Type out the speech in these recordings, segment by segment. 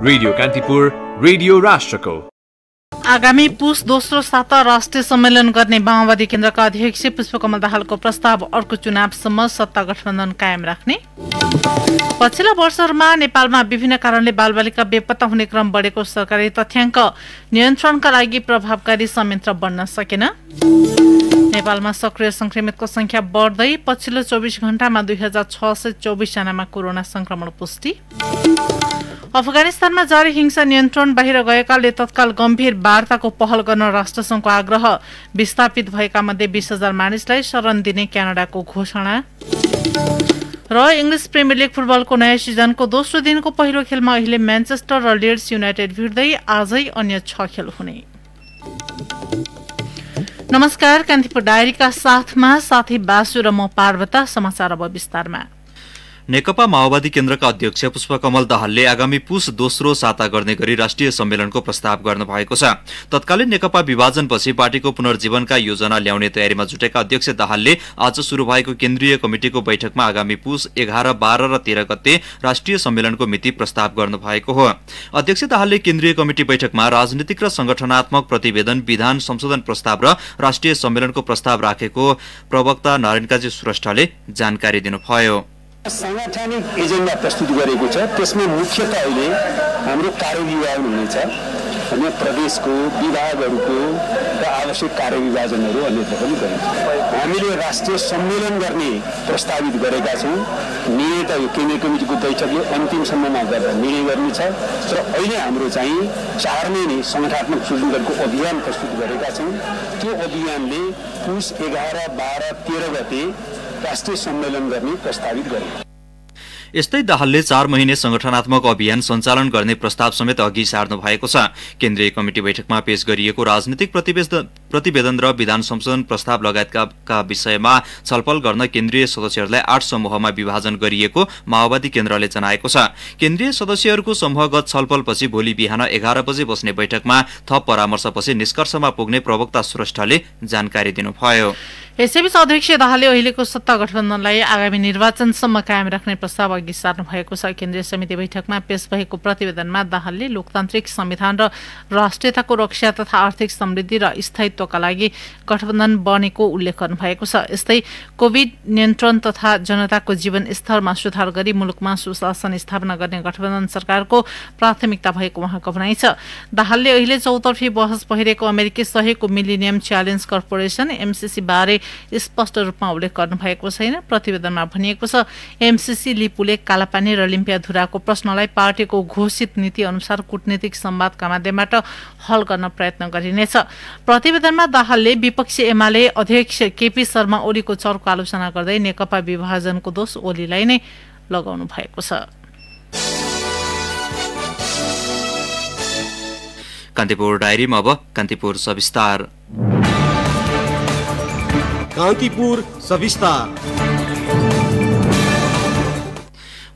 Radio Kantipur, radio राष्ट्रको। आगामी पुस दोस्रो साता राष्ट्रिय सम्मेलन गर्ने माओवादी केन्द्रका अध्यक्ष पुष्पकमल दाहालको प्रस्ताव अर्को चुनावसम्म सत्ता गठबन्धन कायम राख्ने। पछिल्ला वर्षहरूमा नेपालमा विभिन्न कारणले बालबालिका बेपत्ता हुने क्रम बढेको सरकारी तथ्याङ्क नियन्त्रणका लागि प्रभावकारी संयन्त्र बन्न सकेन। नेपालमा सक्रिय संक्रमितको संख्या बढ्दै पछिल्लो 24 घण्टामा 2624 जनामा कोरोना संक्रमण पुष्टि। अफगानिस्तानमा जारी हिंसा नियन्त्रण बाहिर गएकाले तत्काल गम्भीर वार्ताको पहल गर्न राष्ट्रसङ्घको आग्रह। विस्थापित भएका मध्ये 20,000 मानिसलाई शरण दिने क्यानाडाको घोषणा। र इङ्ग्लिस प्रिमियर लिग फुटबलको नयाँ सिजनको दोस्रो दिनको पहिलो खेलमा अहिले म्यानचेस्टर र लिड्स युनाइटेड भिड्दै आजै अन्य 6 खेल हुने। नमस्कार, कान्तिपुर डायरीका साथमा साथी बासु र म पार्वता। समाचार अब विस्तारमा। नेकपा माओवादी केन्द्रका अध्यक्ष पुष्पकमल दाहालले आगामी पुस दोस्रो साता गर्ने गरी राष्ट्रिय सम्मेलनको प्रस्ताव गर्नु भएको छ। तत्कालीन नेकपा विभाजनपछि पार्टीको पुनर्जीवनका योजना ल्याउने तयारीमा जुटेका अध्यक्ष दाहालले आज शुरू भएको केन्द्रीय कमिटिको बैठकमा आगामी पुस 11, 12 र 13 गते राष्ट्रिय सम्मेलनको मिति प्रस्ताव गर्नु भएको हो। अध्यक्ष दाहालले केन्द्रीय कमिटी बैठकमा राजनीतिक र संगठनात्मक प्रतिवेदन, विधान संशोधन प्रस्ताव र राष्ट्रिय सम्मेलनको प्रस्ताव राखेको प्रवक्ता नारायणकाजी श्रेष्ठले जानकारी दिनुभयो। सांगठनिक एजेन्डा प्रस्तुत गरेको छ। त्यसमा मुख्यतः अहिले हाम्रो कार्यविभाजन हुनेछ। अनि प्रदेशको विभागहरूको र आवश्यक कार्यविभाजनहरू अन्यत्र पनि गरिन्छ। हामीले राष्ट्रिय सम्मेलन गर्ने प्रस्तावित गरेका छौँ। निर्णय त यो केन्द्रीय कमिटीको बैठकले अन्तिमसम्ममा गर्दा निर्णय गर्नेछ। र अहिले हाम्रो चाहिँ 4 महिने संगठनात्मक सुदृढीकरणको अभियान प्रस्तुत गरेका छौँ। त्यो अभियानले पुस 11, 12, 13 गते राष्ट्रिय सम्मेलन गर्ने प्रस्तावित गरे। यस्तै दाहालले 4 महिने संगठनात्मक अभियान सञ्चालन गर्ने प्रस्ताव समेत अघि सार्नु भएको छ। केन्द्रीय कमिटी बैठकमा पेश गरिएको राजनीतिक प्रतिवेदन र विधान संशोधन प्रस्ताव लगायतका विषयमा छलफल गर्न केन्द्रीय सदस्यहरूलाई 8 समूहमा विभाजन गरिएको माओवादी केन्द्रले जनाएको छ। केन्द्रीय सदस्यहरूको समूहगत छलफलपछि भोलि बिहान 11 बजे बस्ने बैठकमा थप परामर्शपछि निष्कर्षमा पुग्ने प्रवक्ता श्रेष्ठले जानकारी दिनुभयो। यसैबीच अध्यक्ष दाहालले अहिलेको सत्ता गठबन्धनलाई आगामी निर्वाचनसम्म कायम राख्ने प्रस्ताव अघि सार्नु भएको छ। केन्द्रीय समिति बैठकमा पेश भएको प्रतिवेदनमा दाहालले लोकतान्त्रिक संविधान र राष्ट्रियताको रक्षा तथा आर्थिक समृद्धि र स्थायित्वका लागि गठबन्धन बनेको उल्लेख गर्नु भएको छ। यस्तै कोभिड नियन्त्रण तथा जनताको जीवन स्तरमा सुधार गरी मुलुकमा सुशासन स्थापना गर्ने गठबन्धन सरकारको प्राथमिकता भएको उहाँको भनाइ छ। दाहालले अहिले चौतर्फी बहस भइरहेको अमेरिकी सहयोगको मिलेनियम च्यालेन्ज कर्पोरेसन एमसीसी बारे स्पष्ट रूपमा उल्लेख गर्नु भएको छैन। प्रतिवेदनमा भनिएको छ एमसीसी लिपुले कालापानी र लिम्पियाधुराको प्रश्नलाई पार्टीको घोषित नीति अनुसार कूटनीतिक संवादका माध्यमबाट हल गर्न प्रयत्न गरिनेछ। प्रतिवेदनमा दाहालले विपक्षी एमाले अध्यक्ष केपी शर्मा ओलीको चर्को आलोचना गर्दै नेकपा विभाजनको दोष ओलीलाई नै लगाउनु भएको छ। कान्तिपुर डायरीमा अब कान्तिपुर सविस्तार। कान्तिपुर सविस्तार।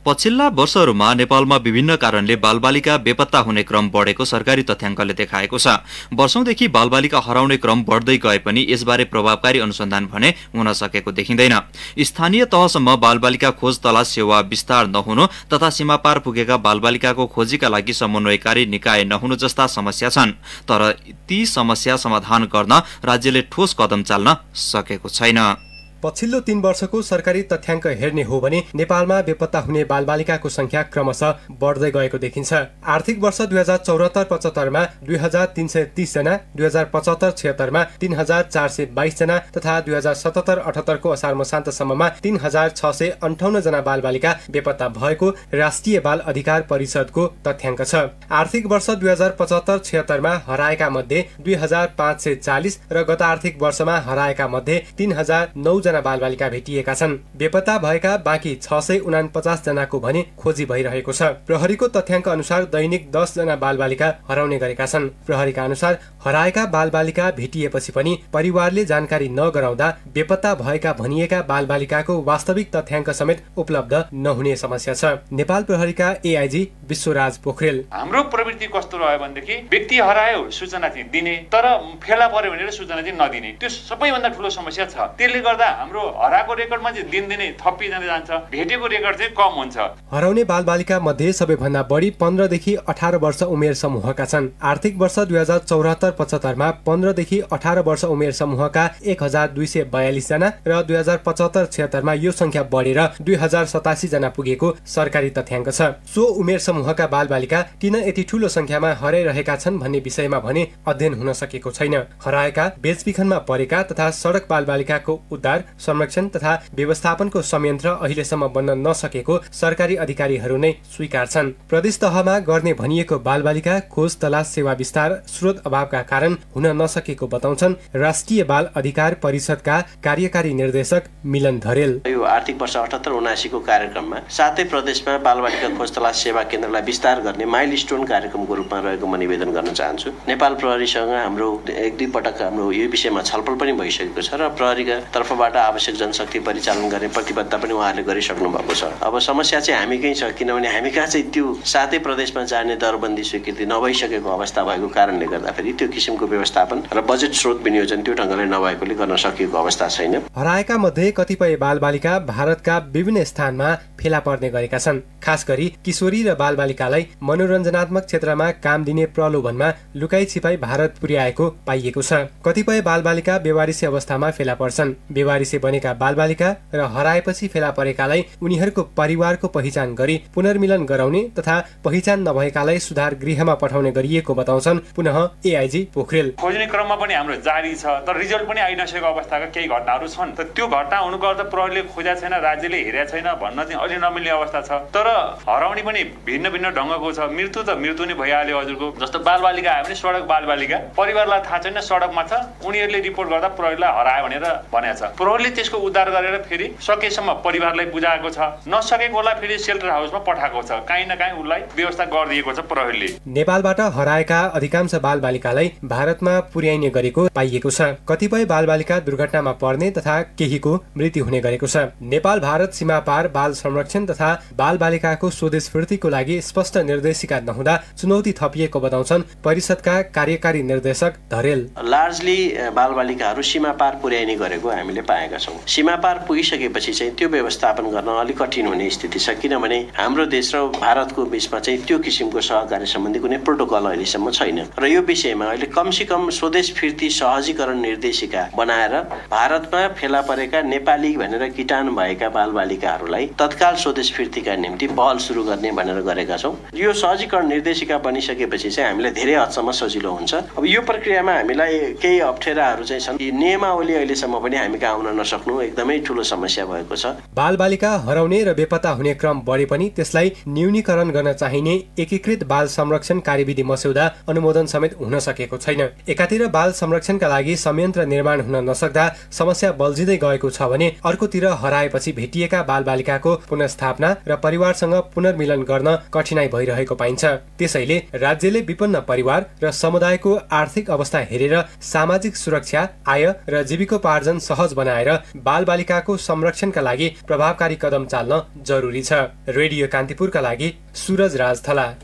पछिल्ला वर्षहरूमा नेपालमा विभिन्न कारणले बालबालिका बेपत्ता हुने क्रम बढेको सरकारी तथ्याङ्कले देखाएको छ। वर्षौंदेखि बालबालिका हराउने क्रम बढ्दै गए पनि यसबारे प्रभावकारी अनुसन्धान भने हुन सकेको देखिँदैन। स्थानीय तहसम्म बालबालिका खोज तलास सेवा विस्तार नहुनु तथा सीमापार पुगेका बालबालिकाको खोजीका लागि समन्वयकारी निकाय नहुनु जस्ता समस्या छन्। तर ती समस्या समाधान गर्न राज्यले ठोस कदम चाल्न सकेको छैन। पछिल्लो 3 वर्षको सरकारी तथ्याङ्क हेर्ने हो भने नेपालमा बेपत्ता हुने बालबालिकाको संख्या क्रमशः बढ्दै गएको देखिन्छ। आर्थिक वर्ष 2074-75 मा 2330 जना, 2075-76 मा 3422 जना तथा 2077-78 को असार मसान्तसम्ममा 3658 जना बालबालिका बेपत्ता भएको राष्ट्रिय बाल अधिकार परिषदको तथ्याङ्क छ। आर्थिक वर्ष 2075-76 मा हराएका मध्ये 2540 र गत आर्थिक वर्षमा हराएका मध्ये 3009 जना बालबालिका भेटिएका छन्। बेपत्ता भएका बाँकी 649 जनाको भने खोजी भइरहेको छ। प्रहरीको तथ्याङ्क अनुसार दैनिक 10 जना बालबालिका हराउने गरेका छन्। प्रहरीका अनुसार हराएका बालबालिका भेटिएपछि पनि परिवारले जानकारी नगराउँदा बेपत्ता भएका भनिएका बालबालिकाको वास्तविक तथ्याङ्क समेत उपलब्ध नहुने समस्या छ। नेपाल प्रहरीका एआइजी विश्वराज पोखरेल, हाम्रो प्रवृत्ति कस्तो रह्यो भनेदेखि व्यक्ति हरायो सूचना चाहिँ दिने, तर फेला पर्यो भनेर सूचना चाहिँ नदिने, त्यो सबैभन्दा ठूलो समस्या छ। त्यसले गर्दा हाम्रो हराएको रेकर्डमा चाहिँ दिनदिनै थपिँदै जान्छ, भेटेको रेकर्ड चाहिँ कम हुन्छ। हराउने बालबालिका मध्ये सबैभन्दा बढी 15 देखि 18 वर्ष उमेर समूहका छन्। आर्थिक वर्ष 2074-75 मा 15 देखि 18 वर्ष उमेर समूहका 1242 जना र 2075-76 मा यो संख्या बढेर 2087 जना पुगेको सरकारी तथ्याङ्क छ। सो उमेर समूहका बालबालिका किन यति ठूलो संख्यामा हराइरहेका छन् भन्ने विषयमा भने अध्ययन हुन सकेको छैन। हराएका, बेचबिखनमा परेका तथा सडक बालबालिकाको उद्धार, संरक्षण तथा व्यवस्थापनको संयन्त्र अहिलेसम्म बन्न नसकेको सरकारी अधिकारीहरू नै स्वीकार छन्। प्रदेश तहमा गर्ने भनिएको बालबालिका खोज तलास सेवा विस्तार स्रोत अभावका कारण हुन नसकेको बताउँछन् राष्ट्रिय बाल अधिकार परिषदका कार्यकारी निर्देशक मिलन धरेल। यो आर्थिक वर्ष 78-79 को कार्यक्रममा सातै प्रदेशमा बालबालिका खोज तलास सेवा केन्द्रलाई विस्तार गर्ने माइलस्टोन कार्यक्रमको रूपमा रहेको म निवेदन गर्न चाहन्छु। नेपाल प्रहरीसँग हाम्रो एक दुई पटक हाम्रो यो विषयमा छलफल पनि भइसकेको छ र प्रहरीका तर्फबाट आवश्यक जनशक्ति परिचालन गर्ने प्रतिबद्धता पनि उहाँहरूले गरिसक्नु भएको छ। अब समस्या चाहिँ हामीकै छ, किनभने हामी कहाँ चाहिँ त्यो सातै प्रदेशमा जाने दरबन्दी स्वीकृति नभइसकेको अवस्था भएको कारणले गर्दाखेरि त्यो किसिमको व्यवस्थापन र बजेट स्रोत विनियोजन त्यो ढङ्गले नभएकोले गर्न सकिएको अवस्था छैन। हराएका मध्ये कतिपय बालबालिका भारतका विभिन्न स्थानमा फेला पर्ने गरेका छन्। खास गरी किशोरी र बालबालिकालाई मनोरञ्जनात्मक क्षेत्रमा काम दिने प्रलोभनमा लुकाई छिपाई भारत पुर्याएको पाइएको छ। कतिपय बालबालिका बेवारिसी अवस्थामा फेला पर्छन्। बेवारिसी बनेका बालबालिका र हराएपछि फेला परेकालाई उनीहरूको परिवारको पहिचान गरी पुनर्मिलन गराउने तथा पहिचान नभएकालाई सुधार गृहमा पठाउने गरिएको बताउँछन् पुनः एआइजी पोखरेल। खोज्ने क्रममा पनि हाम्रो जारी छ, तर रिजल्ट पनि आइनसकेको अवस्थाका केही घटनाहरू छन्। त त्यो घटना हुनुको अर्थ प्रहरीले खोजेको छैन, राज्यले हेरेको छैन भन्न चाहिँ अलि नमिल्ने अवस्था छ। तर हराउने पनि भिन्न भिन्न ढङ्गको छ। मृत्यु त मृत्यु नै भइहाल्यो हजुरको। जस्तो बालबालिका आयो भने सडक बालबालिका, परिवारलाई थाहा छैन सडकमा छ, उनीहरूले रिपोर्ट गर्दा प्रहरीलाई हरायो भनेर भनेको छ। प्रहरीले त्यसको उद्धार गरेर फेरि सकेसम्म परिवारलाई बुझाएको छ, नसकेकोलाई फेरि सेल्टर हाउसमा पठाएको छ। काहीँ न काहीँ उसलाई व्यवस्था गरिदिएको छ प्रहरीले। नेपालबाट हराएका अधिकांश बालबालिकालाई भारतमा पुर्याइने गरेको पाइएको छ। कतिपय बालबालिका दुर्घटनामा पर्ने तथा केहीको मृत्यु हुने गरेको छ। नेपाल भारत सीमा पार बाल संरक्षण तथा बालबालिकाको स्वदेश फिर्तीको लागि स्पष्ट निर्देशिका नहुँदा चुनौती थपिएको बताउँछन् परिषदका कार्यकारी निर्देशक धरेल। लार्जली बालबालिकाहरू सीमा पार पुर्याइने गरेको हामीले पाएका छौँ। सीमा पार पुगिसकेपछि चाहिँ त्यो व्यवस्थापन गर्न अलिक कठिन हुने स्थिति छ, किनभने हाम्रो देश र भारतको बीचमा चाहिँ त्यो किसिमको सहकारी सम्बन्धी कुनै प्रोटोकल अहिलेसम्म छैन र यो विषयमा अहिले कमसेकम स्वदेश फिर्ती सहजीकरण निर्देशिका बनाएर भारतमा फेला परेका नेपाली भनेर किटान भएका बालबालिकाहरूलाई तत्काल स्वदेश फिर्तीका निम्ति पहल सुरु गर्ने भनेर गरेका छौँ। यो सहजीकरण निर्देशिका बनिसकेपछि चाहिँ हामीलाई धेरै हदसम्म सजिलो हुन्छ। अब यो प्रक्रियामा हामीलाई केही अप्ठ्याराहरू चाहिँ छन्। नियमावली अहिलेसम्म पनि हामी कहाँ आउन नसक्नु एकदमै ठुलो समस्या भएको छ। बालबालिका हराउने र बेपत्ता हुने क्रम बढे पनि त्यसलाई न्यूनीकरण गर्न चाहिने एकीकृत बाल संरक्षण कार्यविधि मस्यौदा अनुमोदन समेत हुन सकेको छैन। एकातिर बाल संरक्षणका लागि संयन्त्र निर्माण हुन नसक्दा समस्या बल्झिँदै गएको छ भने अर्कोतिर हराएपछि भेटिएका बालबालिकाको पुनर्स्थापना र परिवारसँग पुनर्मिलन गर्न कठिनाई भइरहेको पाइन्छ। त्यसैले राज्यले विपन्न परिवार र समुदायको आर्थिक अवस्था हेरेर सामाजिक सुरक्षा, आय र जीविकोपार्जन सहज बनाएर बालबालिकाको संरक्षणका लागि प्रभावकारी कदम चाल्न जरुरी छ। रेडियो कान्तिपुरका लागि सूरज राजथला।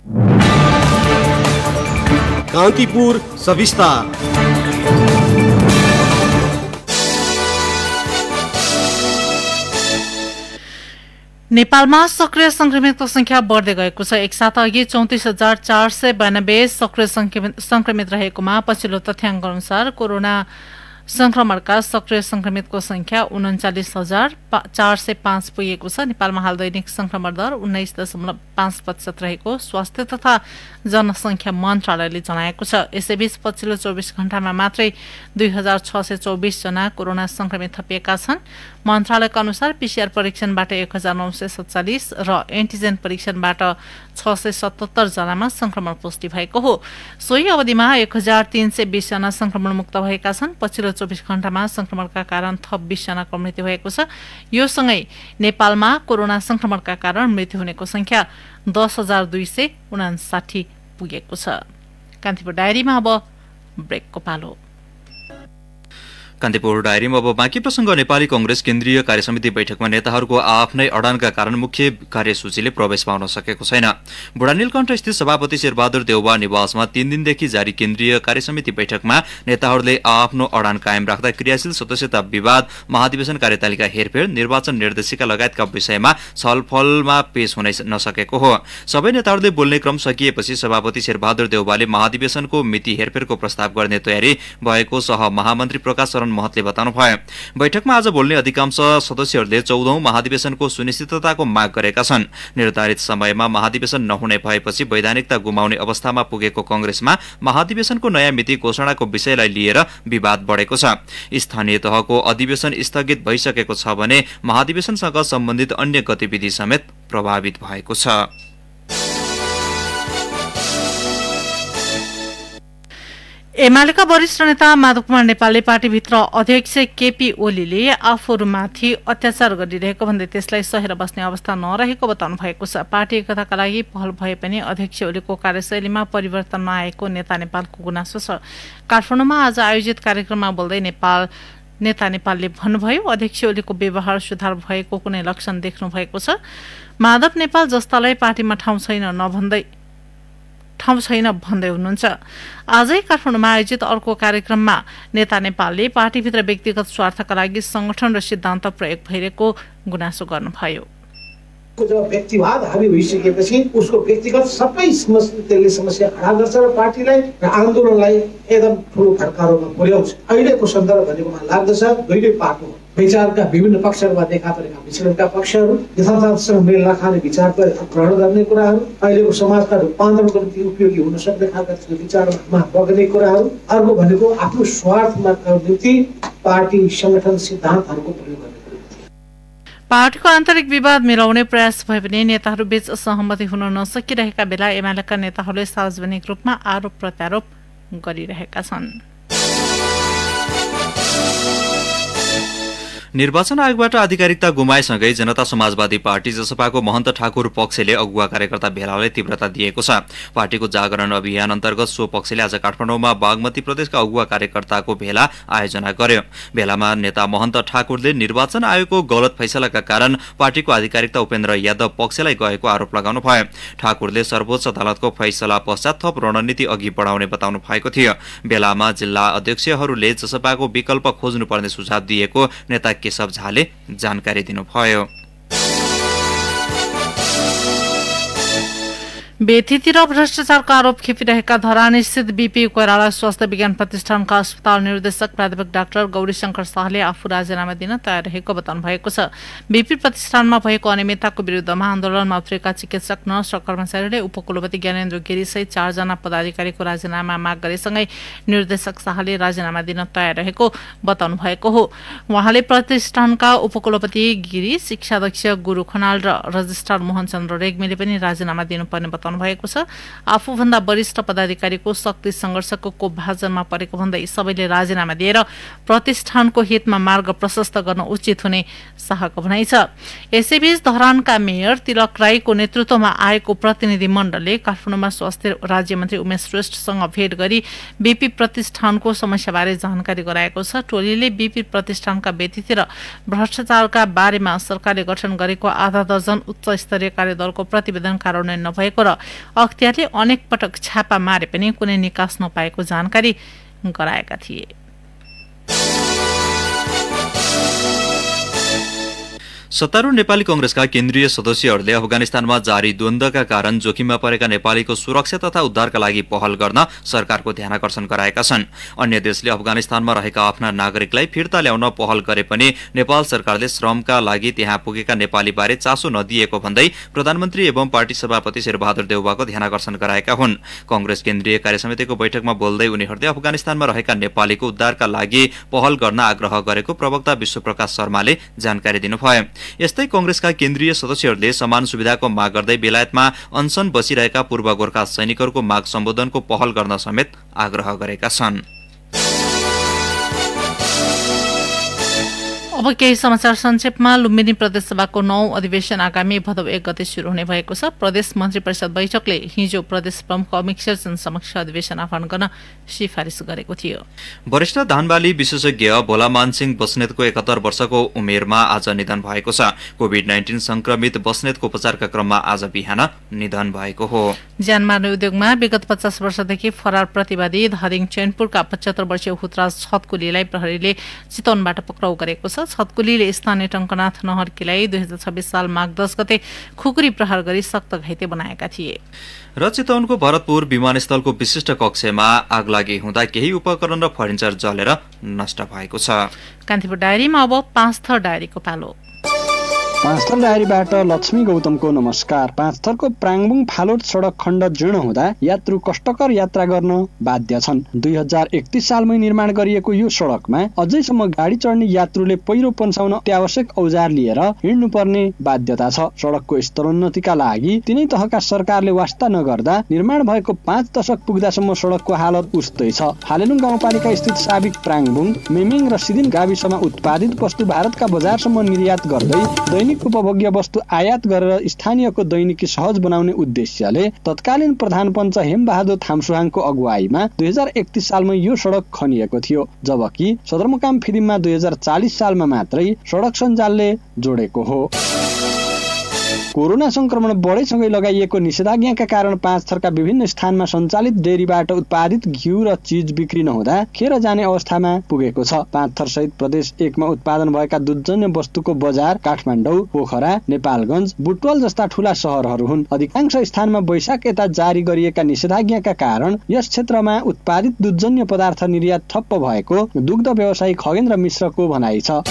कान्तिपुर सविस्तार। नेपालमा सक्रिय संक्रमितको संख्या बढ्दै गएको छ। एक साता अघि 34,492 सक्रिय संक्रमित रहेकोमा पछिल्लो तथ्याङ्क अनुसार कोरोना संक्रमणका सक्रिय संक्रमितको संख्या 39,405 पुगेको छ। नेपालमा हाल दैनिक संक्रमण दर 19.5% रहेको स्वास्थ्य तथा जनसंख्या मन्त्रालयले जनाएको छ। यसैबीच पछिल्लो 24 घण्टामा मात्रै 2,624 जना कोरोना संक्रमित थपिएका छन्। मन्त्रालयका अनुसार पीसीआर परीक्षणबाट 1,947 र एन्टिजेन परीक्षणबाट 677 जनामा संक्रमण पुष्टि भएको हो। सोही अवधिमा 1,320 जना संक्रमण मुक्त भएका छन्। पछिल्लो 24 घण्टामा संक्रमणका कारण थप 20 जनाको मृत्यु भएको छ। यो सँगै नेपालमा कोरोना संक्रमणका कारण मृत्यु हुनेको संख्या 10,259 पुगेको छ। कान्तिपुर डायरीमा अब ब्रेकको पालो। कान्तिपुर डायरीमा अब बाँकी प्रसंग। नेपाली कांग्रेस केन्द्रीय कार्यसमिति बैठकमा नेताहरूको आफ्नै अडानका कारण मुख्य कार्यसूचीले प्रवेश पाउन सकेको छैन। बुढानीलकण्ठ स्थित सभापति शेरबहादुर देउवा निवासमा 3 दिनदेखि जारी केन्द्रीय कार्यसमिति बैठकमा नेताहरूले आफ्नो अडान कायम राख्दा क्रियाशील सदस्यता विवाद, महाधिवेशन कार्यतालिका हेरफेर, निर्वाचन निर्देशिका लगायतका विषयमा छलफलमा पेश हुन नसकेको हो। सबै नेताहरूले बोल्ने क्रम सकिएपछि सभापति शेरबहादुर देउवाले महाधिवेशनको मिति हेरफेरको प्रस्ताव गर्ने तयारी भएको सह महामन्त्री प्रकाश महतले बताउनु भयो। बैठकमा आज बोल्ने अधिकांश सदस्यहरूले 14औं महाधिवेशनको सुनिश्चितताको माग गरेका छन्। निर्धारित समयमा महाधिवेशन नहुने भएपछि वैधानिकता गुमाउने अवस्थामा पुगेको कांग्रेसमा महाधिवेशनको नयाँ मिति घोषणाको विषयलाई लिएर विवाद बढेको छ। स्थानीय तहको अधिवेशन स्थगित भइसकेको छ भने महाधिवेशनसँग सम्बन्धित अन्य गतिविधि समेत प्रभावित भएको छ। एमालेका वरिष्ठ नेता माधव कुमार नेपालले पार्टीभित्र अध्यक्ष केपी ओलीले आफूहरूमाथि अत्याचार गरिरहेको भन्दै त्यसलाई सहेर बस्ने अवस्था नरहेको बताउनु भएको छ। पार्टी एकताका लागि पहल भए पनि अध्यक्ष ओलीको कार्यशैलीमा परिवर्तन नआएको नेता नेपालको गुनासो छ। काठमाडौँमा आज आयोजित कार्यक्रममा बोल्दै नेता नेपालले भन्नुभयो, अध्यक्ष ओलीको व्यवहार सुधार भएको कुनै लक्षण देख्नु भएको छ। माधव नेपाल जस्तालाई पार्टीमा ठाउँ छैन भन्दै हुनुहुन्छ। आजै काठमाडौँमा आयोजित अर्को कार्यक्रममा नेता नेपालले पार्टीभित्र व्यक्तिगत स्वार्थका लागि संगठन र सिद्धान्त प्रयोग भइरहेको गुनासो गर्नुभयो। जब व्यक्तिवाद हावी भइसकेपछि उसको व्यक्तिगत सबै समस्या खडा गर्छ र पार्टीलाई र आन्दोलनलाई एकदम ठुलो फड्कारोमा पुर्याउँछ। अहिलेको सन्दर्भ भनेको मलाई लाग्दछ दुईटै पार्टी विचारका विभिन्न पक्षहरूमा देखा परेका विचलनका पक्षहरू, यथार्थसँग मेल नखाने विचार ग्रहण गर्ने कुराहरू, अहिलेको समाजका रूपान्तरणको निम्ति उपयोगी हुन सक्ने खालका विचारमा बग्ने कुराहरू, अर्को भनेको आफ्नो स्वार्थमा निम्ति पार्टी संगठन सिद्धान्तहरूको प्रयोग गर्ने। पार्टीको आन्तरिक विवाद मिलाउने प्रयास भए पनि नेताहरू बीच सहमति हुन नसकिरहेका बेला एमालेका नेताहरूले सार्वजनिक रूपमा आरोप प्रत्यारोप गरिरहेका छन्। निर्वाचन आयोगबाट आधिकारिकता गुमाएसँगै जनता समाजवादी पार्टी जसपाको महन्त ठाकुर पक्षले अगुवा कार्यकर्ता भेलालाई तीव्रता दिएको छ। पार्टीको जागरण अभियान अन्तर्गत सो पक्षले आज काठमाडौँमा बागमती प्रदेशका अगुवा कार्यकर्ताको भेला आयोजना गर्यो। भेलामा नेता महन्त ठाकुरले निर्वाचन आयोगको गलत फैसलाका कारण पार्टीको आधिकारिकता उपेन्द्र यादव पक्षलाई गएको आरोप लगाउनु भयो। ठाकुरले सर्वोच्च अदालतको फैसला पश्चात थप रणनीति अघि बढाउने बताउनु भएको थियो। भेलामा जिल्ला अध्यक्षहरूले जसपाको विकल्प खोज्नुपर्ने सुझाव दिएको नेता केशव झाले जानकारी दिनुभयो। बेथीतिर भ्रष्टाचारका आरोप खेपिरहेका धरान स्थित बीपी कोइराला स्वास्थ्य विज्ञान प्रतिष्ठानका अस्पताल निर्देशक प्राध्यापक डाक्टर गौरीशंकर शाहले आफू राजीनामा दिन तयार रहेको बताउनु भएको छ। बीपी प्रतिष्ठानमा भएको अनियमितताको विरुद्धमा आन्दोलनमा उत्रेका चिकित्सक, नर्स र कर्मचारीले उपकुलपति ज्ञानेन्द्र गिरी सहित 4 जना पदाधिकारीको राजीनामा माग गरेसँगै निर्देशक शाहले राजीनामा दिन तयार रहेको बताउनु भएको हो। उहाँले प्रतिष्ठानका उपकुलपति गिरी, शिक्षाध्यक्ष गुरु खनाल र रजिस्ट्रार मोहन चन्द्र रेग्मीले पनि राजीनामा दिनुपर्ने भएको छ। आफूभन्दा वरिष्ठ पदाधिकारीको शक्ति संघर्षको कोपभाजनमा परेको भन्दै सबैले राजीनामा दिएर प्रतिष्ठानको हितमा मार्ग प्रशस्त गर्न उचित हुने शाहको भनाइ छ। यसैबीच धरानका मेयर तिलक राईको नेतृत्वमा आएको प्रतिनिधि मण्डलले काठमाडौँमा स्वास्थ्य राज्यमन्त्री उमेश श्रेष्ठसँग भेट गरी बीपी प्रतिष्ठानको समस्याबारे जानकारी गराएको छ। टोलीले बीपी प्रतिष्ठानका बेथीतिर भ्रष्टाचारका बारेमा सरकारले गठन गरेको आधा दर्जन उच्च स्तरीय कार्यदलको प्रतिवेदन कार्यान्वयन नभएको र अख्तियारले अनेक पटक छापा मारे पनि कुनै निकास नपाएको जानकारी गराएका थिए। सत्तारूढ नेपाली कांग्रेसका केन्द्रीय सदस्यहरूले अफगानिस्तानमा जारी द्वन्द्वका कारण जोखिममा परेका नेपालीको सुरक्षा तथा उद्धारका लागि पहल गर्न सरकारको ध्यानाकर्षण गराएका छन्। अन्य देशले अफगानिस्तानमा रहेका आफ्ना नागरिकलाई फिर्ता ल्याउन पहल गरे पनि नेपाल सरकारले श्रमका लागि त्यहाँ पुगेका नेपालीबारे चासो नदिएको भन्दै प्रधानमन्त्री एवं पार्टी सभापति शेरबहादुर देउवाको ध्यानाकर्षण गराएका हुन्। कांग्रेस केन्द्रीय कार्यसमितिको बैठकमा बोल्दै उनीहरूले अफगानिस्तानमा रहेका नेपालीको उद्धारका लागि पहल गर्न आग्रह गरेको प्रवक्ता विश्वप्रकाश शर्माले जानकारी दिनुभयो। यस्तै कांग्रेसका केन्द्रीय सदस्यहरूले समान सुविधाको माग गर्दै बेलायतमा अनसन बसिरहेका पूर्व गोर्खा सैनिकहरूको माग सम्बोधनको पहल गर्न समेत आग्रह गरेका छन्। अब केही समाचार संक्षेपमा। लुम्बिनी प्रदेशसभाको 9औं अधिवेशन आगामी भदौ 1 गते शुरू हुने भएको छ। प्रदेश मन्त्री परिषद बैठकले हिजो प्रदेश प्रमुख अमित शेरचन समक्ष अधिवेशन आह्वान गर्न सिफारिस गरेको थियो। वरिष्ठ धानबाली विशेषज्ञ भोलामान सिंह बस्नेतको 71 वर्षको उमेरमा आज निधन भएको छ। कोभिड-19 संक्रमित बस्नेतको उपचारका क्रममा आज बिहान निधन भएको हो। ज्यान मार्ने उद्योगमा विगत 50 वर्षदेखि फरार प्रतिवादी धादिङ चैनपुरका 75 वर्षीय हुतराज छतकुलीलाई प्रहरीले चितवनबाट पक्राउ गरेको छ। छतकुलीले स्थानीय टंकनाथ नहर्कीलाई 2026 साल माघ 10 गते खुकुरी प्रहार गरी सक्त घाइते बनाएका थिए। र चितवनको भरतपुर विमानस्थलको विशिष्ट कक्षमा आगलागी हुँदा केही उपकरण र फर्निचर जलेर नष्ट भएको छ। कान्तिपुर डायरीमा अब पाँचथर डायरीको पालो। पाँचथर डायरीबाट लक्ष्मी गौतमको नमस्कार। पाँचथरको प्राङबुङ फालोट सडक खण्ड जीर्ण हुँदा यात्रु कष्टकर यात्रा गर्न बाध्य छन्। 2031 सालमै निर्माण गरिएको यो सडकमा अझैसम्म गाडी चढ्ने यात्रुले पहिरो पन्साउन अत्यावश्यक औजार लिएर हिँड्नुपर्ने बाध्यता छ। सडकको स्तरोन्नतिका लागि तिनै तहका सरकारले वास्ता नगर्दा निर्माण भएको 5 दशक पुग्दासम्म सडकको हालत उस्तै छ। फालेलुङ गाउँपालिका स्थित साबिक प्राङबुङ, मेमिङ र सिदिन गाविसमा उत्पादित वस्तु भारतका बजारसम्म निर्यात गर्दै दैनिक उपभोग्य वस्तु आयात गरेर स्थानीयको दैनिकी सहज बनाउने उद्देश्यले तत्कालीन प्रधान पञ्च हेमबहादुर थामसुहाङको अगुवाईमा 2031 सालमा यो सडक खनिएको थियो, जबकि सदरमुकाम फिदिममा 2040 सालमा मात्रै सडक सञ्जालले जोडेको हो। कोरोना संक्रमण बढेसँगै लगाइएको निषेधाज्ञाका कारण पाँचथरका विभिन्न स्थानमा सञ्चालित डेरीबाट उत्पादित घिउ र चीज बिक्री नहुँदा खेर जाने अवस्थामा पुगेको छ। पाँचथर सहित प्रदेश 1 मा उत्पादन भएका दुधजन्य वस्तुको बजार काठमाडौँ, पोखरा, नेपालगञ्ज, बुटवल जस्ता ठूला शहरहरू हुन्। अधिकांश स्थानमा वैशाख यता जारी गरिएका निषेधाज्ञाका कारण यस क्षेत्रमा उत्पादित दुधजन्य पदार्थ निर्यात ठप्प भएको दुग्ध व्यवसायी खगेन्द्र मिश्रको भनाइ छ।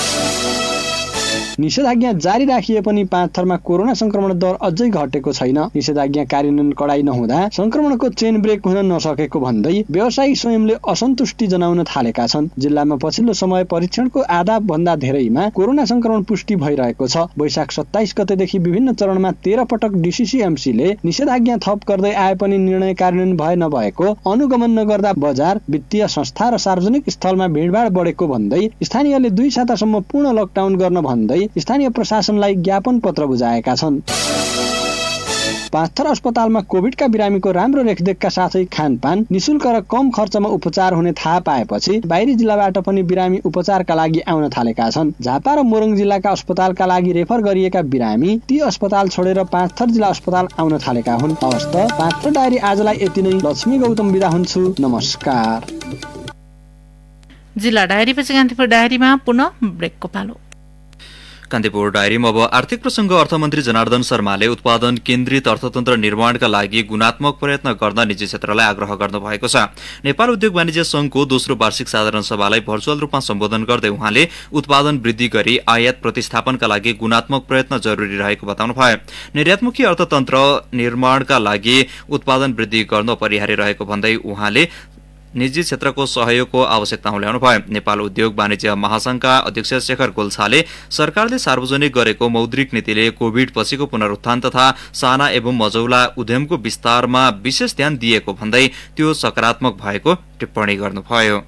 निषेधाज्ञा जारी राखिए पनि पाँचथरमा कोरोना संक्रमण दर अझै घटेको छैन। निषेधाज्ञा कार्यान्वयन कडाई नहुँदा संक्रमणको चेन ब्रेक हुन नसकेको भन्दै व्यवसायी स्वयंले असन्तुष्टि जनाउन थालेका छन्। जिल्लामा पछिल्लो समय परीक्षणको आधा भन्दा धेरैमा कोरोना संक्रमण पुष्टि भइरहेको छ। वैशाख 27 गतेदेखि विभिन्न चरणमा 13 पटक डिसिसिएमसीले निषेधाज्ञा थप गर्दै आए पनि निर्णय कार्यान्वयन भए नभएको, अनुगमन नगर्दा बजार, वित्तीय संस्था र सार्वजनिक स्थलमा भिडभाड बढेको भन्दै स्थानीयले 2 सातासम्म पूर्ण लकडाउन गर्न भन्दै स्थानीय प्रशासनलाई ज्ञापन पत्र बुझाएका छन्। पाँचथर अस्पतालमा कोभिडका बिरामीको राम्रो रेखदेखका साथै खानपान, निशुल्क र कम खर्चमा उपचार हुने थाहा पाएपछि बाहिरी जिल्लाबाट पनि बिरामी उपचारका लागि आउन थालेका छन्। झापा र मोरङ जिल्लाका अस्पतालका लागि रेफर गरिएका बिरामी ती अस्पताल छोडेर पाँचथर जिल्ला अस्पताल आउन थालेका हुन्। हवस् त पाँचथर डायरी आजलाई यति नै। लक्ष्मी गौतम बिदा हुन्छु, नमस्कार। जिल्ला डायरीपछि कान्तिपुर डायरीमा पुनः ब्रेकको पालो। कान्तिपुर डायरीमा अब आर्थिक प्रसंग। अर्थमन्त्री जनार्दन शर्माले उत्पादन केन्द्रित अर्थतन्त्र निर्माणका लागि गुणात्मक प्रयत्न गर्न निजी क्षेत्रलाई आग्रह गर्नुभएको छ। नेपाल उद्योग वाणिज्य संघको दोस्रो वार्षिक साधारण सभालाई भर्चुअल रूपमा सम्बोधन गर्दै उहाँले उत्पादन वृद्धि गरी आयात प्रतिस्थापनका लागि गुणात्मक प्रयत्न जरुरी रहेको बताउनुभयो। निर्यातमुखी अर्थतन्त्र निर्माणका लागि उत्पादन वृद्धि गर्नु अपरिहार्य रहेको भन्दै उहाँले निजी क्षेत्रको सहयोगको आवश्यकता ल्याउनुभयो। नेपाल उद्योग वाणिज्य महासंघका अध्यक्ष शेखर गोल्छाले सरकारले सार्वजनिक गरेको मौद्रिक नीतिले कोभिड पछिको पुनरुत्थान तथा साना एवं मझौला उद्यमको विस्तारमा विशेष ध्यान दिएको भन्दै त्यो सकारात्मक भएको टिप्पणी गर्नुभयो।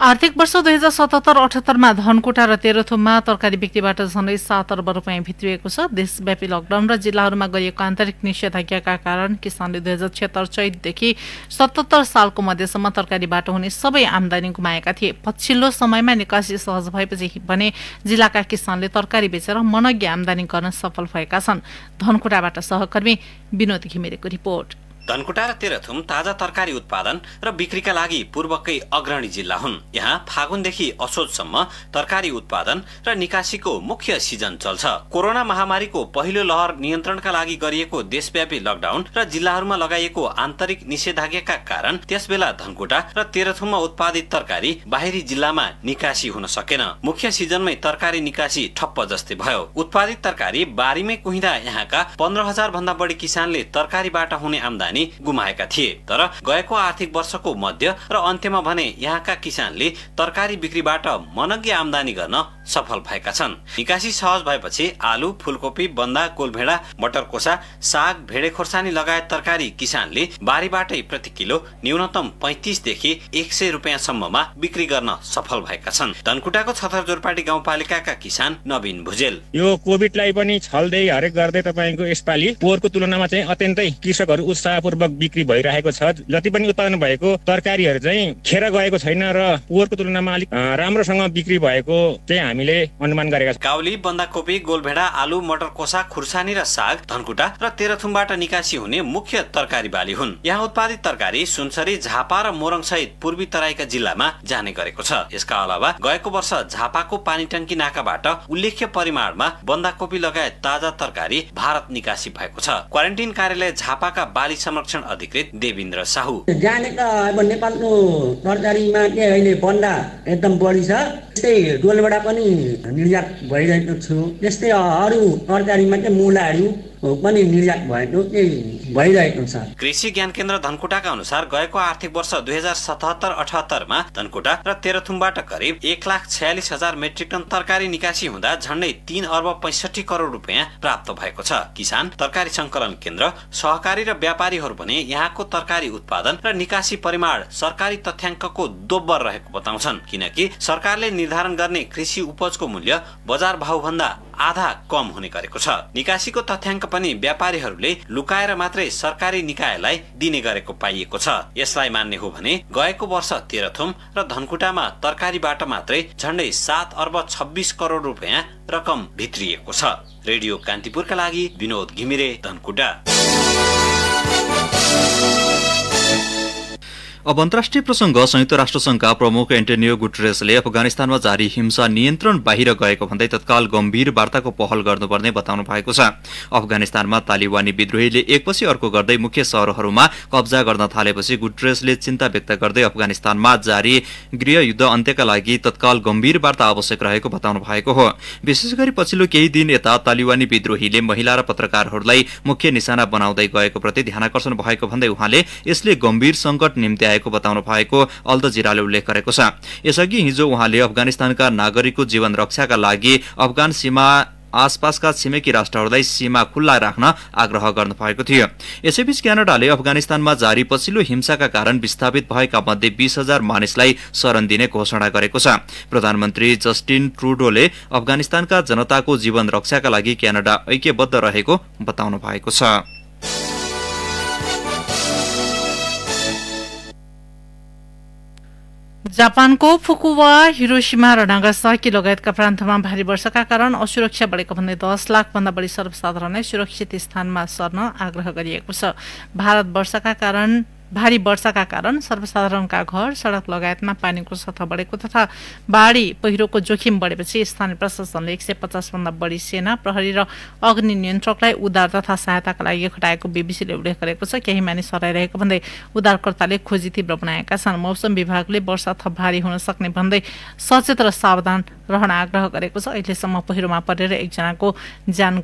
आर्थिक वर्ष 2077-78 मा धनकुटा र तेह्रथुममा तरकारी बिक्रीबाट झन्डै 7 अर्ब रुपियाँ भित्रिएको छ। देशव्यापी लकडाउन र जिल्लाहरूमा गरिएको आन्तरिक निषेधाज्ञाका कारण किसानले 2076 चैतदेखि 77 सालको मध्यसम्म तरकारीबाट हुने सबै आमदानी गुमाएका थिए। पछिल्लो समयमा निकासी सहज भएपछि भने जिल्लाका किसानले तरकारी बेचेर मनग्य आमदानी गर्न सफल भएका छन्। धनकुटाबाट सहकर्मी विनोद घिमिरेको रिपोर्ट। धनकुटा र तेह्रथुम ताजा तरकारी उत्पादन र बिक्रीका लागि पूर्वकै अग्रणी जिल्ला हुन्। यहाँ फागुनदेखि असोजसम्म तरकारी उत्पादन र निकासीको मुख्य सिजन चल्छ। कोरोना महामारीको पहिलो लहर नियन्त्रणका लागि गरिएको देशव्यापी लकडाउन र जिल्लाहरूमा लगाइएको आन्तरिक निषेधाज्ञाका कारण त्यसबेला धनकुटा र तेह्रथुममा उत्पादित तरकारी बाहिरी जिल्लामा निकासी हुन सकेन। मुख्य सिजनमै तरकारी निकासी ठप्प जस्तै भयो। उत्पादित तरकारी बारीमै कुहिँदा यहाँका 15,000 भन्दा बढी किसानले तरकारीबाट हुने आमदानी गुमाएका थिए। तर गएको आर्थिक वर्षको मध्य र अन्त्यमा भने यहाँका किसानले तरकारी बिक्रीबाट मनग्य आमदानी गर्न सफल भएका छन्। निकासी सहज भएपछि आलु, फूलकोपी, बन्दा, कोलभेडा, मटर कोसा, साग, भेडे खोर्सानी लगायत तरकारी किसानले बारीबाटै प्रति किलो न्यूनतम 35 देखि 100 रुपैयाँसम्ममा बिक्री गर्न सफल भएका छन्। धनकुटाको छतरजोरपाटी गाउँपालिकाका किसान नवीन भुजेल, यो कोभिडलाई पनि छल्दै हरेक गर्दै तपाईको यसपालि पोहोरको तुलनामा चाहिँ अत्यन्तै कृषकहरू उत्साहपूर्वक बिक्री भइरहेको छ। जति पनि उत्पादन भएको तरकारीहरू चाहिँ खेर गएको छैन र पोहोरको तुलनामा अलिक राम्रोसँग बिक्री भएको चाहिँ हामीले अनुमान गरेका छौँ। काउली, बन्दाकोपी, गोलभेडा, आलु, मटर कोसा, खुर्सानी र साग धनकुटा र तेह्रथुमबाट निकासी हुने मुख्य तरकारी बाली हुन्। यहाँ उत्पादित तरकारी सुनसरी, झापा र मोरङ सहित पूर्वी तराईका जिल्लामा जाने गरेको छ। यसका अलावा गएको वर्ष झापाको पानीटंकी नाकाबाट उल्लेख्य परिमाणमा बन्दाकोपी लगायत ताजा तरकारी भारत निकासी भएको छ। क्वारेन्टाइन कार्यालय झापाका बाली संरक्षण अधिकृत देवेन्द्र साहु, जानेका अब नेपालको तरकारीमा के अहिले बन्दा एकदम बढी छ, त्यस्तै डोलबाट पनि निर्यात भइरहेको छु। त्यस्तै अरू तरकारीमा चाहिँ मुलाहरू पनि निर्यात भइरहेको छ। कृषि ज्ञान केन्द्र धनकुटाका अनुसार गएको आर्थिक वर्ष 2077-78 मा धनकुटा र तेह्रथुमबाट करिब 1,46,000 मेट्रिक टन तरकारी निकासी हुँदा झण्डै 3 अर्ब 65 करोड रुपैयाँ प्राप्त भएको छ। किसान, तरकारी संकलन केन्द्र, सहकारी र व्यापारीहरू भने यहाँको तरकारी उत्पादन र निकासी परिमाण सरकारी तथ्याङ्कको दोब्बर रहेको बताउँछन्, किनकि सरकारले निर्धारण गर्ने कृषि उपजको मूल्य बजार भाव भन्दा आधा कम हुने गरेको छ। निकासीको तथ्याङ्क पनि व्यापारीहरूले लुकाएर मात्रै सरकारी निकायलाई दिने गरेको पाइएको छ। यसलाई मान्ने हो भने गएको वर्ष तेह्रथुम र धनकुटामा तरकारीबाट मात्रै झण्डै 7 अर्ब 26 करोड रुपैयाँ रकम भित्रिएको छ। रेडियो कान्तिपुरका लागि विनोद घिमिरे, धनकुटा। अब अन्तर्राष्ट्रिय प्रसंग। संयुक्त राष्ट्र संघका प्रमुख एन्टोनियो गुटेरेसले अफगानिस्तानमा जारी हिंसा नियन्त्रण बाहिर गएको भन्दै तत्काल गम्भीर वार्ताको पहल गर्नुपर्ने बताउनु भएको छ। अफगानिस्तानमा तालिबानी विद्रोहीले एकपछि अर्को गर्दै मुख्य शहरहरूमा कब्जा गर्न थालेपछि गुटेरेसले चिन्ता व्यक्त गर्दै अफगानिस्तानमा जारी गृहयुद्ध अन्त्यका लागि तत्काल गम्भीर वार्ता आवश्यक रहेको बताउनु भएको हो। विशेष गरी पछिल्लो केही दिन यता तालिबानी विद्रोहीले महिला र पत्रकारहरूलाई मुख्य निशाना बनाउँदै गएको प्रति ध्यानाकर्षण भएको भन्दै उहाँले यसले गम्भीर संकट निम्ति आएको बताउनु भएको अल जजिराले उल्लेख गरेको छ। यसअघि हिजो उहाँले अफगानिस्तानका नागरिकको जीवन रक्षाका लागि अफगान सीमा आसपासका छिमेकी राष्ट्रहरूलाई सीमा खुल्ला राख्न आग्रह गर्नु भएको थियो। यसैबीच क्यानाडाले अफगानिस्तानमा जारी पछिल्लो हिंसाका कारण विस्थापित भएका मध्ये 20,000 मानिसलाई शरण दिने घोषणा गरेको छ। प्रधानमन्त्री जस्टिन ट्रुडोले अफगानिस्तानका जनताको जीवन रक्षाका लागि क्यानाडा ऐक्यबद्ध रहेको बताउनु भएको छ। जापानको फुकुवा, हिरोशिमा र नागासाकी लगायतका प्रान्तमा भारी वर्षाका कारण असुरक्षा बढेको भन्दै 10 लाख भन्दा बढी सर्वसाधारणलाई सुरक्षित स्थानमा सर्न आग्रह गरिएको छ। भारी वर्षाका कारण सर्वसाधारणका घर, सडक लगायतमा पानीको सतह बढेको तथा बाढी पहिरोको जोखिम बढेपछि स्थानीय प्रशासनले 150 भन्दा बढी सेना, प्रहरी र अग्नि नियन्त्रकलाई उद्धार तथा सहायताका लागि खटाएको बीबीसीले उल्लेख गरेको छ। केही मानिस हराइरहेको भन्दै उद्धारकर्ताले खोजी तीव्र बनाएका छन्। मौसम विभागले वर्षा थप भारी हुन सक्ने भन्दै सचेत र सावधान रहन आग्रह गरेको छ। अहिलेसम्म पहिरोमा परेर एकजनाको ज्यान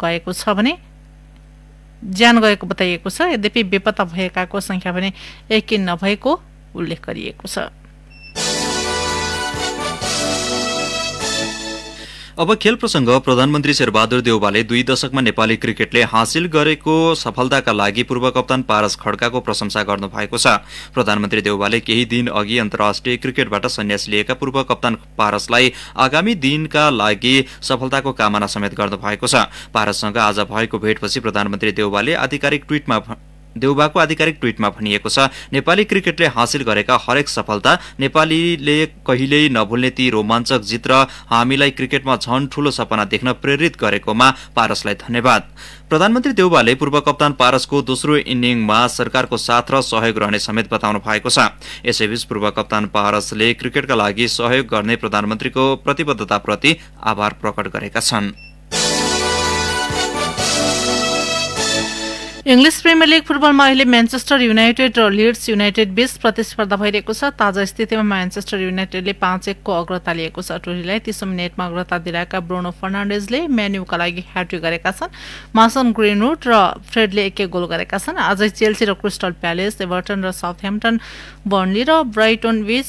गएको बताइएको छ। यद्यपि बेपत्ता भएकाको संख्या भने एकै नभएको उल्लेख गरिएको छ। अब खेल प्रसंग। प्रधानमन्त्री शेरबहादुर देउवाले 2 दशकमा नेपाली क्रिकेटले हासिल गरेको सफलताका लागि पूर्व कप्तान पारस खड्काको प्रशंसा गर्नु भएको छ। प्रधानमन्त्री देउवाले केही दिन अघि अन्तर्राष्ट्रिय क्रिकेटबाट सन्यास लिएका पूर्व कप्तान पारसलाई आगामी दिनका लागि सफलताको कामना समेत गर्नु भएको छ। पारससँग आज भएको भेटपछि प्रधानमन्त्री देउवाको आधिकारिक ट्वीटमा भनिएको छ, नेपाली क्रिकेटले हासिल गरेका हरेक सफलता, नेपालीले कहिल्यै नभुल्ने ती रोमाञ्चक जित र हामीलाई क्रिकेटमा झन ठूलो सपना देख्न प्रेरित गरेकोमा पारसलाई धन्यवाद। प्रधानमन्त्री देउवाले पूर्व कप्तान पारसको दोस्रो इनिङमा सरकारको साथ र सहयोग रहने समेत बताउनु भएको छ। यसैबीच पूर्व कप्तान पारसले क्रिकेटका लागि सहयोग गर्ने प्रधानमन्त्रीको प्रतिबद्धताप्रति आभार प्रकट गरेका छन्। इंग्लिश प्रिमियर लीग फुटबलमा अहिले म्यानचेस्टर युनाइटेड र लिड्स युनाइटेड बीच प्रतिस्पर्धा भइरहेको छ। ताजा स्थितिमा म्यानचेस्टर युनाइटेडले 5-1 को अग्रता लिएको छ। टोलीलाई 30 मिनेटमा अग्रता दिलाएका ब्रुनो फर्नान्डेजले म्यान्यूका लागि ह्याट्रिक गरेका छन्। मासन ग्रिनवुड र फ्रेडले 1-1 गोल गरेका छन्। आजै चेल्सी र क्रिस्टल प्यालेस, एभर्टन र साउथह्याम्पटन, बर्नली र ब्राइटन बीच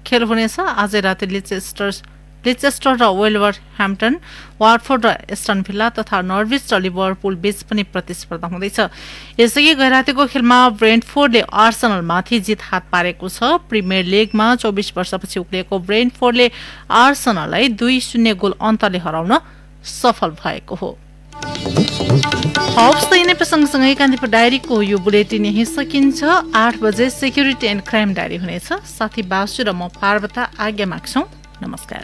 खेल हुनेछ। आजै राति लिचेस्टर लिचेस्टर र वेल्भरह्याम्पटन, वाटफोर्ड र एस्टन भिल्ला तथा नर्विच र लिभरपुल बीच पनि प्रतिस्पर्धा हुँदैछ। यसअघि गैरातीको खेलमा ब्रेन्टफोर्डले आर्सेनलमाथि जित हात पारेको छ। प्रिमियर लिगमा 24 वर्षपछि उक्लिएको ब्रेन्टफोर्डले आर्सेनललाई 2-0 गोल अन्तरले हराउन सफल भएको हो। हवस् त यिनै प्रसङ्गसँगै कान्तिपुर डायरीको यो बुलेटिन यही सकिन्छ। 8 बजे सेक्युरिटी एन्ड क्राइम डायरी हुनेछ। साथी बासु र म पार्वता आज्ञा माग्छौँ। नमस्कार।